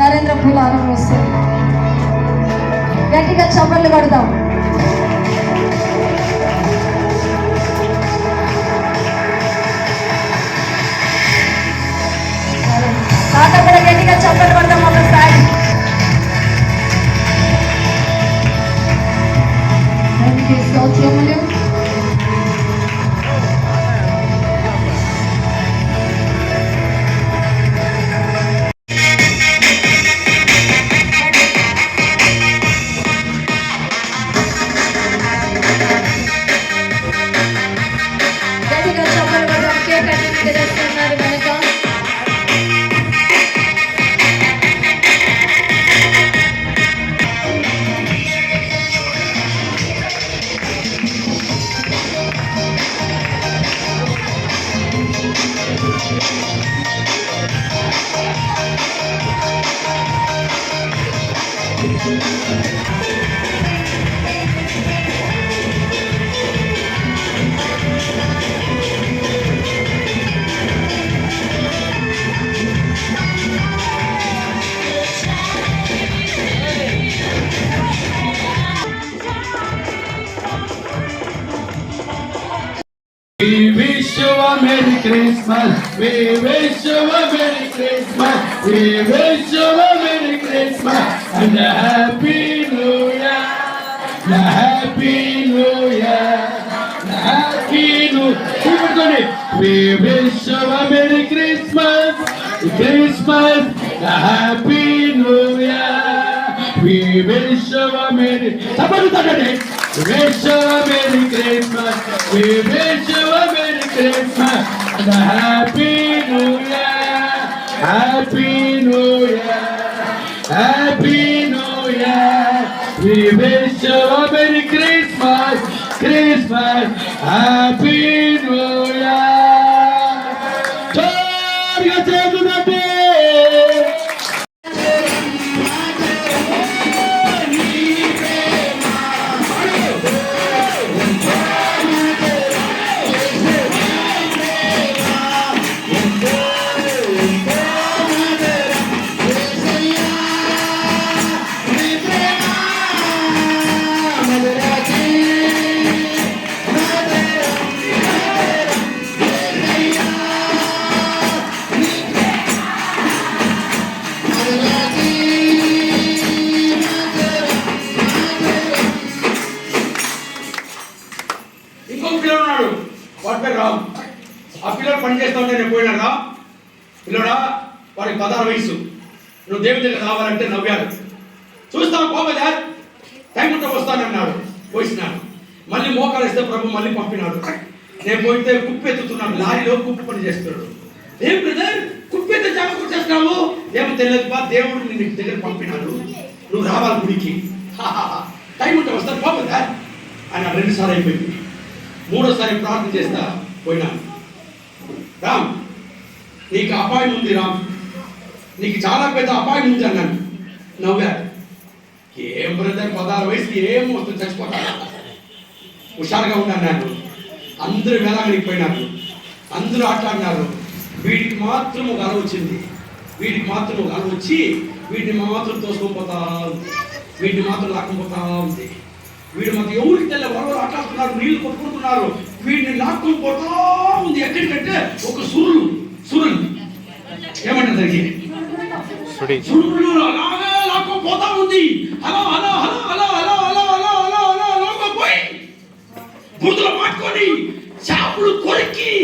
నరేంద్ర పులారం వస్తుంది. గట్టిగా చప్పట్లు కొడదాం. తాత కూడా గట్టిగా చప్పట్లు కొడదాం ఒకసారి. స్తోత్రములు. We wish you a Merry Christmas. We wish you a Merry Christmas. We wish you a Merry Christmas and a Happy New Year. A Happy New Year. A Happy New Year. We wish you a Merry Christmas. Christmas. A Happy New Year. We wish you a Merry. Somebody Saturday. We wish you a Merry Christmas. We wish you a Merry Christmas and a Happy New Year. Happy New Year. Happy New Year. We wish you a Merry Christmas. Christmas. Happy New Year. Jolly Jagannatha. వాడి పేరు రామ్. ఆ పిల్లలు పని చేస్తూ ఉంటే నేను పోయినా రా పిల్లడా, వాడికి 16 వయసు. నువ్వు దేవుడి దగ్గర రావాలంటే నవ్వాడు. చూస్తాను పోదా, టైం ఉంటే వస్తానన్నాడు. పోయినాడు. మళ్ళీ మోకాలు ఇస్తే ప్రభు మళ్ళీ పంపినాడు. నేను పోయితే కుప్పు ఎత్తుతున్నాను. లారీలో కుప్పు పని చేస్తున్నాడు. ఏం బ్రదర్ కుప్పు ఎత్తే జాగ్రత్త చేస్తున్నావు? ఏమో తెలియదు బా, దేవుడు నిన్ను దగ్గర పంపినాడు, నువ్వు రావాలి గుడికి. టైం ఉంటే వస్తాను పోదా అని 2 సార్లు అయిపోయింది. 3వసారి ప్రార్థన చేస్తా పోయినాను. రామ్ నీకు అపాయం ఉంది, రామ్ నీకు చాలా పెద్ద అపాయం ఉంది అన్నాను. నవ్వాడు. ఏం బ్రదర్ 16 వయసుకి ఏం వస్తుంది, చచ్చిపోతాను. హుషారుగా ఉన్నాను. అందరూ వేలానికి పోయినారు, అందరూ ఆటలాడినారు. వీడికి మాత్రం ఒక అల వచ్చింది. వీడికి మాత్రం ఒక అల వచ్చి వీటిని మాత్రం తోసుకొని ఉంది. వీటిని మాత్రం లాక్కపోతా ఉంది. వీడు మాకు ఎవరికి తెల్ల వరవరు ఆటలాడుతున్నారు, నీళ్లు కొట్టుకుంటున్నారు. వీడిని లాక్కొని పోతా ఉంది. ఎక్కడికంటే ఒక సురులు ఏమంటారు దానికి, సురులు అలాగే లాక్కొని పోతా ఉంది. Hello hello hello hello hello hello hello hello hello hello పోయి బురదలో పట్టుకొని చేపలు కొరికి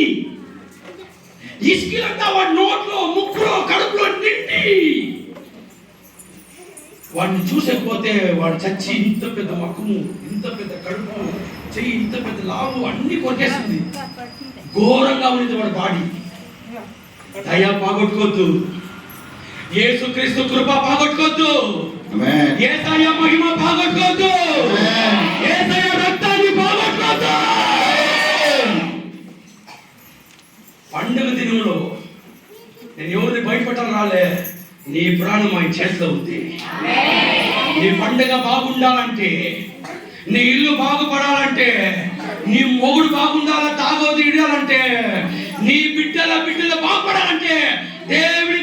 ఇసుకలంతా వాడి నోట్లో ముక్కులో కడుపులో నిండి వాడిని చూసకపోతే వాడు చచ్చి ఇంత పెద్ద మక్కుము, ఇంత పెద్ద కడుపు, చెయ్యి ఇంత పెద్ద లావు అన్ని కొట్టేసింది. ఘోరంగా ఉంది వాడి బాడీ. దయ పాగొట్టుకోవద్దు, యేసుక్రీస్తు కృప పాగొట్టుకోవద్దు, యేసయ్య మహిమ పాగొట్టుకోవద్దు, యేసయ్య రక్తాన్ని పాగొట్టుకోవద్దు. పండుగ దినంలో నేను ఎవరిని భయపడటం రాలే, నీ ప్రాణం ఆయన చేతిలో ఉంది. నీ పండుగ బాగుండాలంటే, నీ ఇల్లు బాగుపడాలంటే, నీ మొగుడు బాగుండాలా, తాగోది ఇడాలంటే, నీ బిడ్డల బాగుపడాలంటే దేవుని